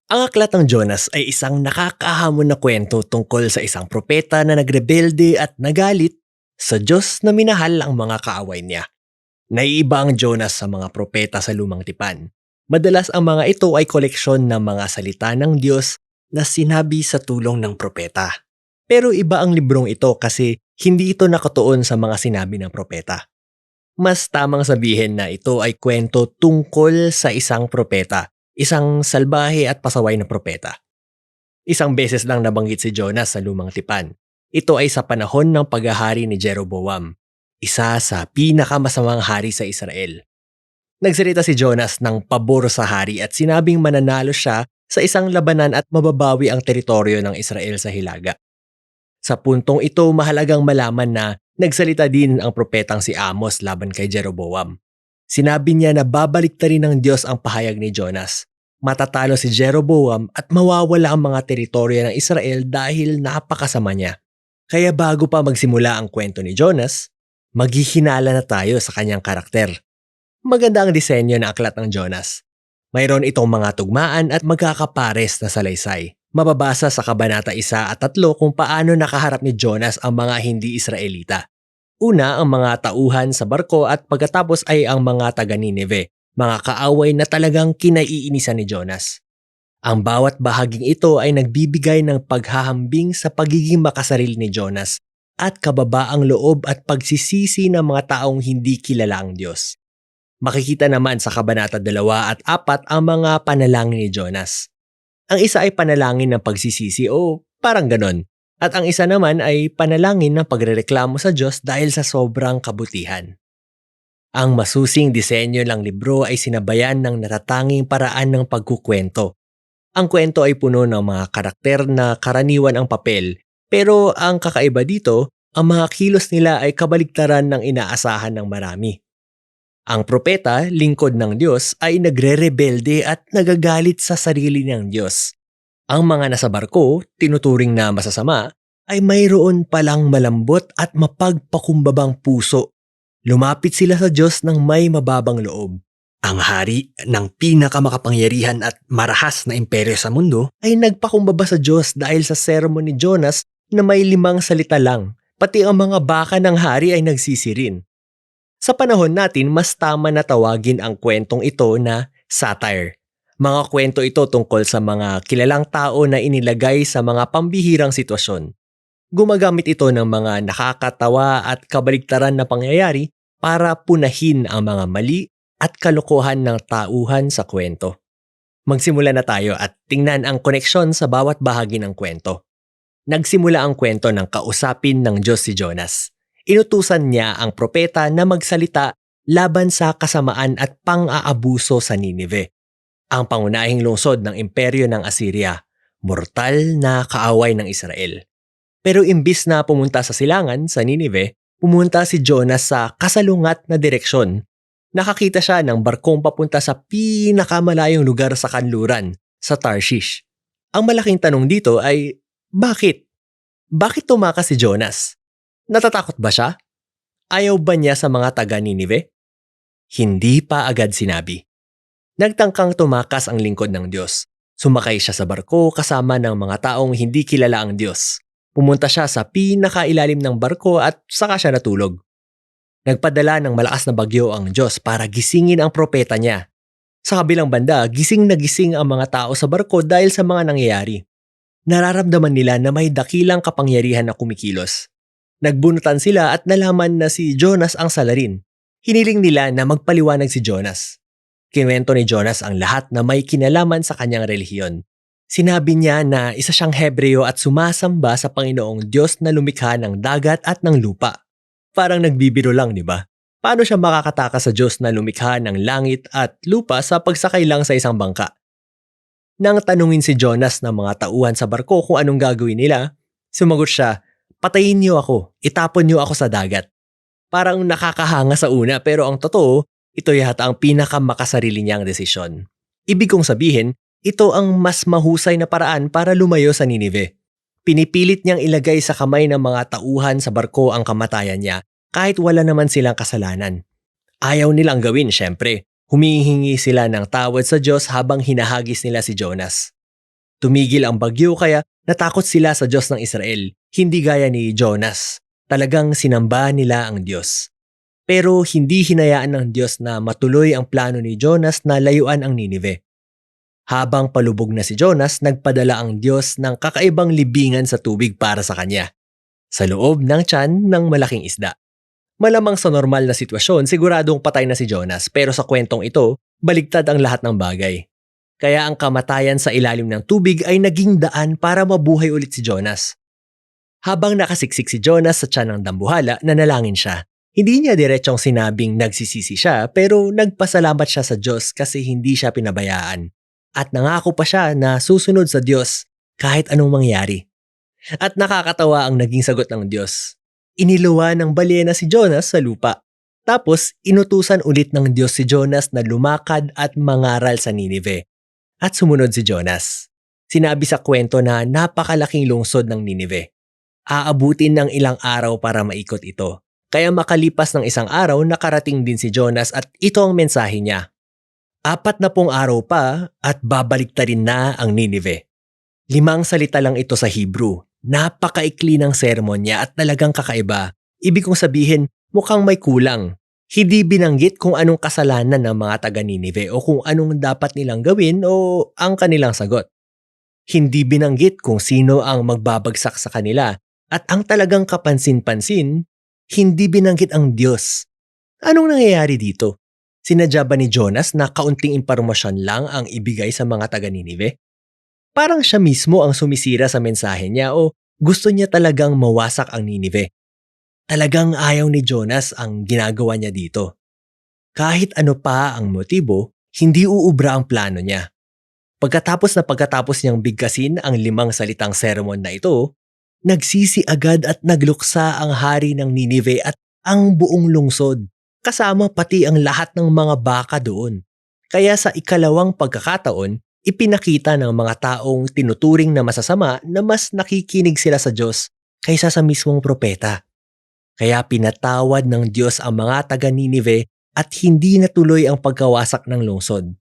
Ang aklat ng Jonas ay isang nakakahamon na kwento tungkol sa isang propeta na nagrebelde at nagalit sa Diyos na minahal ang mga kaaway niya. Naiiba ang Jonas sa mga propeta sa lumang tipan. Madalas ang mga ito ay koleksyon ng mga salita ng Diyos na sinabi sa tulong ng propeta. Pero iba ang librong ito kasi hindi ito nakatuon sa mga sinabi ng propeta. Mas tamang sabihin na ito ay kwento tungkol sa isang propeta, isang salbahe at pasaway na propeta. Isang beses lang nabanggit si Jonas sa lumang tipan. Ito ay sa panahon ng paghahari ni Jeroboam, isa sa pinakamasamang hari sa Israel. Nagsalita si Jonas ng pabor sa hari at sinabing mananalo siya sa isang labanan at mababawi ang teritoryo ng Israel sa hilaga. Sa puntong ito, mahalagang malaman na nagsalita din ang propetang si Amos laban kay Jeroboam. Sinabi niya na babalik rin ng Diyos ang pahayag ni Jonas. Matatalo si Jeroboam at mawawala ang mga teritoryo ng Israel dahil napakasama niya. Kaya bago pa magsimula ang kwento ni Jonas, maghihinala na tayo sa kanyang karakter. Maganda ang disenyo ng aklat ng Jonas. Mayroon itong mga tugmaan at magkakapares na salaysay. Mababasa sa Kabanata 1 at 3 kung paano nakaharap ni Jonas ang mga hindi Israelita. Una ang mga tauhan sa barko at pagkatapos ay ang mga taga Nineve, mga kaaway na talagang kinaiinisan ni Jonas. Ang bawat bahaging ito ay nagbibigay ng paghahambing sa pagiging makasarili ni Jonas at kababaang loob at pagsisisi ng mga taong hindi kilala ang Diyos. Makikita naman sa Kabanata 2 at 4 ang mga panalangin ni Jonas. Ang isa ay panalangin ng pagsisisi o parang ganon. At ang isa naman ay panalangin ng pagrereklamo sa Diyos dahil sa sobrang kabutihan. Ang masusing disenyo ng libro ay sinabayan ng natatanging paraan ng pagkukwento. Ang kwento ay puno ng mga karakter na karaniwan ang papel, pero ang kakaiba dito, ang mga kilos nila ay kabaligtaran ng inaasahan ng marami. Ang propeta, lingkod ng Diyos, ay nagre-rebelde at nagagalit sa sarili ng Diyos. Ang mga nasa barko, tinuturing na masasama, ay mayroon palang malambot at mapagpakumbabang puso. Lumapit sila sa Diyos ng may mababang loob. Ang hari ng pinakamakapangyarihan at marahas na imperyo sa mundo ay nagpakumbaba sa Diyos dahil sa sermon ni Jonas na may 5 salita lang. Pati ang mga baka ng hari ay nagsisirin. Sa panahon natin, mas tama na tawagin ang kwentong ito na satire. Mga kwento ito tungkol sa mga kilalang tao na inilagay sa mga pambihirang sitwasyon. Gumagamit ito ng mga nakakatawa at kabaligtaran na pangyayari para punahin ang mga mali at kalokohan ng tauhan sa kwento. Magsimula na tayo at tingnan ang koneksyon sa bawat bahagi ng kwento. Nagsimula ang kwento ng kausapin ng Diyos si Jonas. Inutusan niya ang propeta na magsalita laban sa kasamaan at pang-aabuso sa Nineve, ang pangunahing lungsod ng imperyo ng Assyria, mortal na kaaway ng Israel. Pero imbis na pumunta sa silangan sa Nineve, pumunta si Jonas sa kasalungat na direksyon. Nakakita siya ng barkong papunta sa pinakamalayong lugar sa kanluran, sa Tarshish. Ang malaking tanong dito ay, bakit? Bakit tumakas si Jonas? Natatakot ba siya? Ayaw ba niya sa mga taga Nineve? Hindi pa agad sinabi. Nagtangkang tumakas ang lingkod ng Diyos. Sumakay siya sa barko kasama ng mga taong hindi kilala ang Diyos. Pumunta siya sa pinakailalim ng barko at saka siya natulog. Nagpadala ng malakas na bagyo ang Diyos para gisingin ang propeta niya. Sa kabilang banda, gising na gising ang mga tao sa barko dahil sa mga nangyayari. Nararamdaman nila na may dakilang kapangyarihan na kumikilos. Nagbunutan sila at nalaman na si Jonas ang salarin. Hiniling nila na magpaliwanag si Jonas. Kinuwento ni Jonas ang lahat na may kinalaman sa kanyang relihiyon. Sinabi niya na isa siyang Hebreo at sumasamba sa Panginoong Diyos na lumikha ng dagat at ng lupa. Parang nagbibiro lang, di ba? Paano siya makakatakas sa Diyos na lumikha ng langit at lupa sa pagsakay lang sa isang bangka? Nang tanungin si Jonas ng mga tauhan sa barko kung anong gagawin nila, sumagot siya, "Patayin niyo ako, itapon niyo ako sa dagat." Parang nakakahanga sa una pero ang totoo, ito yata ang pinakamakasarili niyang desisyon. Ibig kong sabihin, ito ang mas mahusay na paraan para lumayo sa Nineve. Pinipilit niyang ilagay sa kamay ng mga tauhan sa barko ang kamatayan niya kahit wala naman silang kasalanan. Ayaw nilang gawin, syempre. Humihingi sila ng tawad sa Diyos habang hinahagis nila si Jonas. Tumigil ang bagyo kaya natakot sila sa Diyos ng Israel, hindi gaya ni Jonas. Talagang sinamba nila ang Diyos. Pero hindi hinayaan ng Diyos na matuloy ang plano ni Jonas na layuan ang Ninive. Habang palubog na si Jonas, nagpadala ang Diyos ng kakaibang libingan sa tubig para sa kanya, sa loob ng tiyan ng malaking isda. Malamang sa normal na sitwasyon, siguradong patay na si Jonas, pero sa kwentong ito, baligtad ang lahat ng bagay. Kaya ang kamatayan sa ilalim ng tubig ay naging daan para mabuhay ulit si Jonas. Habang nakasiksik si Jonas sa tiyan ng dambuhala, nanalangin siya. Hindi niya diretsong sinabing nagsisisi siya, pero nagpasalamat siya sa Diyos kasi hindi siya pinabayaan. At nangako pa siya na susunod sa Diyos kahit anong mangyari. At nakakatawa ang naging sagot ng Diyos. Iniluwa ng balyena si Jonas sa lupa. Tapos inutusan ulit ng Diyos si Jonas na lumakad at mangaral sa Ninive. At sumunod si Jonas. Sinabi sa kwento na napakalaking lungsod ng Ninive. Aabutin ng ilang araw para maikot ito. Kaya makalipas ng isang araw, nakarating din si Jonas at ito ang mensahe niya. 40 araw pa at babaliktarin na ang Ninive. 5 salita lang ito sa Hebrew. Napakaikli ng sermon niya at talagang kakaiba. Ibig kong sabihin, mukhang may kulang. Hindi binanggit kung anong kasalanan ng mga taga Ninive o kung anong dapat nilang gawin o ang kanilang sagot. Hindi binanggit kung sino ang magbabagsak sa kanila at ang talagang kapansin-pansin, hindi binanggit ang Diyos. Anong nangyayari dito? Sinadya ba ni Jonas na kaunting impormasyon lang ang ibigay sa mga taga Ninive? Parang siya mismo ang sumisira sa mensahe niya o gusto niya talagang mawasak ang Ninive. Talagang ayaw ni Jonas ang ginagawa niya dito. Kahit ano pa ang motibo, hindi uubra ang plano niya. Pagkatapos niyang bigkasin ang 5 salitang sermon na ito, nagsisi agad at nagluksa ang hari ng Ninive at ang buong lungsod. Kasama pati ang lahat ng mga baka doon. Kaya sa ikalawang pagkakataon, ipinakita ng mga taong tinuturing na masasama na mas nakikinig sila sa Diyos kaysa sa mismong propeta. Kaya pinatawad ng Diyos ang mga taga Ninive at hindi natuloy ang pagkawasak ng lungsod.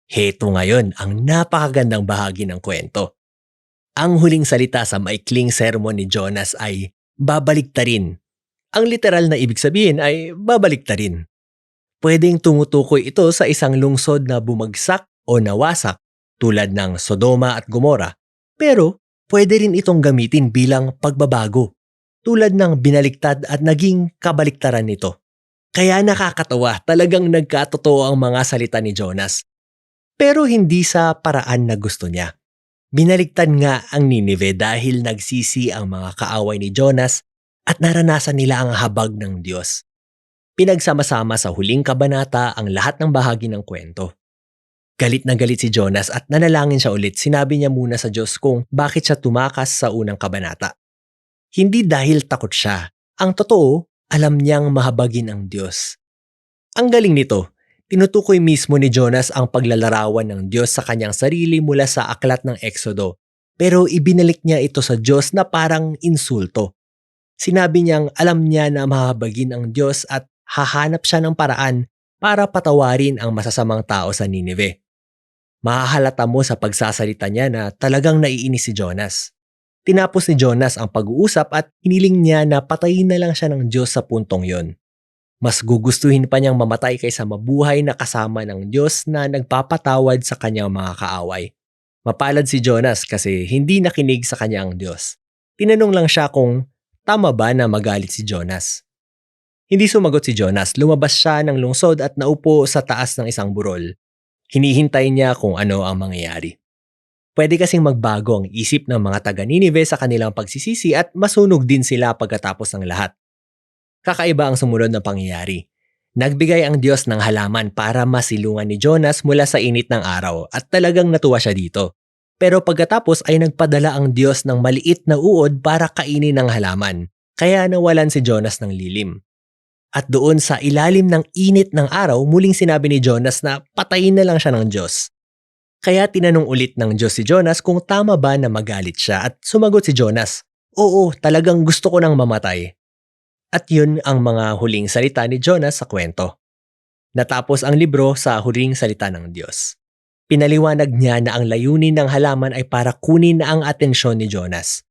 Heto ngayon ang napakagandang bahagi ng kwento. Ang huling salita sa maikling sermon ni Jonas ay babaliktarin. Ang literal na ibig sabihin ay babaliktarin. Pwedeng tumutukoy ito sa isang lungsod na bumagsak o nawasak tulad ng Sodoma at Gomora. Pero pwede rin itong gamitin bilang pagbabago tulad ng binaliktad at naging kabaliktaran nito. Kaya nakakatawa, talagang nagkatotoo ang mga salita ni Jonas. Pero hindi sa paraan na gusto niya. Binaliktad nga ang Ninive dahil nagsisi ang mga kaaway ni Jonas at naranasan nila ang habag ng Diyos. Pinagsama-sama sa huling kabanata ang lahat ng bahagi ng kwento. Galit na galit si Jonas at nanalangin siya ulit. Sinabi niya muna sa Diyos kung bakit siya tumakas sa unang kabanata. Hindi dahil takot siya. Ang totoo, alam niyang mahabagin ang Diyos. Ang galing nito, tinutukoy mismo ni Jonas ang paglalarawan ng Diyos sa kanyang sarili mula sa aklat ng Exodo. Pero ibinalik niya ito sa Diyos na parang insulto. Sinabi niyang alam niya na mahabagin ang Diyos at hahanap siya ng paraan para patawarin ang masasamang tao sa Ninive. Mahahalata mo sa pagsasalita niya na talagang naiinis si Jonas. Tinapos ni Jonas ang pag-uusap at hiniling niya na patayin na lang siya ng Diyos sa puntong yon. Mas gugustuhin pa niyang mamatay kaysa mabuhay na kasama ng Diyos na nagpapatawad sa kanyang mga kaaway. Mapalad si Jonas kasi hindi nakinig sa kanyang Diyos. Tinanong lang siya kung tama ba na magalit si Jonas. Hindi sumagot si Jonas, lumabas siya ng lungsod at naupo sa taas ng isang burol. Hinihintay niya kung ano ang mangyayari. Pwede kasing magbago ang isip ng mga taga Ninive sa kanilang pagsisisi at masunog din sila pagkatapos ng lahat. Kakaiba ang sumunod na pangyayari. Nagbigay ang Diyos ng halaman para masilungan ni Jonas mula sa init ng araw at talagang natuwa siya dito. Pero pagkatapos ay nagpadala ang Diyos ng maliit na uod para kainin ng halaman, kaya nawalan si Jonas ng lilim. At doon sa ilalim ng init ng araw, muling sinabi ni Jonas na patayin na lang siya ng Diyos. Kaya tinanong ulit ng Diyos si Jonas kung tama ba na magalit siya at sumagot si Jonas, "Oo, talagang gusto ko nang mamatay." At yun ang mga huling salita ni Jonas sa kwento. Natapos ang libro sa huling salita ng Diyos. Pinaliwanag niya na ang layunin ng halaman ay para kunin ang atensyon ni Jonas.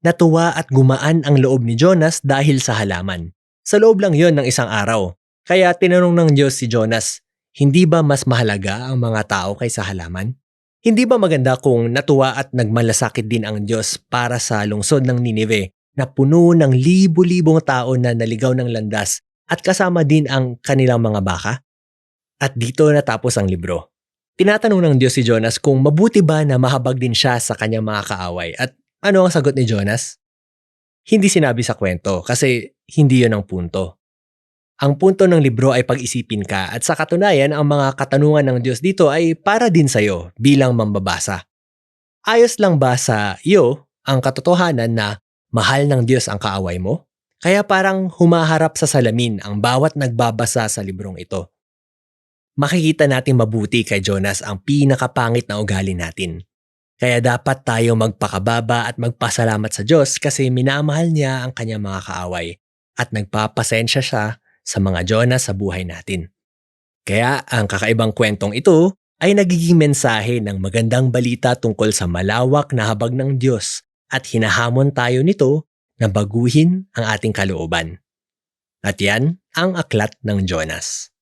Natuwa at gumaan ang loob ni Jonas dahil sa halaman. Sa loob lang yon ng isang araw. Kaya tinanong ng Diyos si Jonas, hindi ba mas mahalaga ang mga tao kaysa halaman? Hindi ba maganda kung natuwa at nagmalasakit din ang Diyos para sa lungsod ng Ninive na puno ng libo-libong tao na naligaw ng landas at kasama din ang kanilang mga baka? At dito natapos ang libro. Tinatanong ng Diyos si Jonas kung mabuti ba na mahabag din siya sa kanyang mga kaaway. At ano ang sagot ni Jonas? Hindi sinabi sa kwento kasi hindi yon ang punto. Ang punto ng libro ay pag-isipin ka at sa katunayan ang mga katanungan ng Diyos dito ay para din sa'yo bilang mambabasa. Ayos lang ba sa iyo ang katotohanan na mahal ng Diyos ang kaaway mo? Kaya parang humaharap sa salamin ang bawat nagbabasa sa librong ito. Makikita natin mabuti kay Jonas ang pinakapangit na ugali natin. Kaya dapat tayo magpakababa at magpasalamat sa Diyos kasi minamahal niya ang kanyang mga kaaway at nagpapasensya siya sa mga Jonas sa buhay natin. Kaya ang kakaibang kwentong ito ay nagiging mensahe ng magandang balita tungkol sa malawak na habag ng Diyos at hinahamon tayo nito na baguhin ang ating kalooban. At yan ang aklat ng Jonas.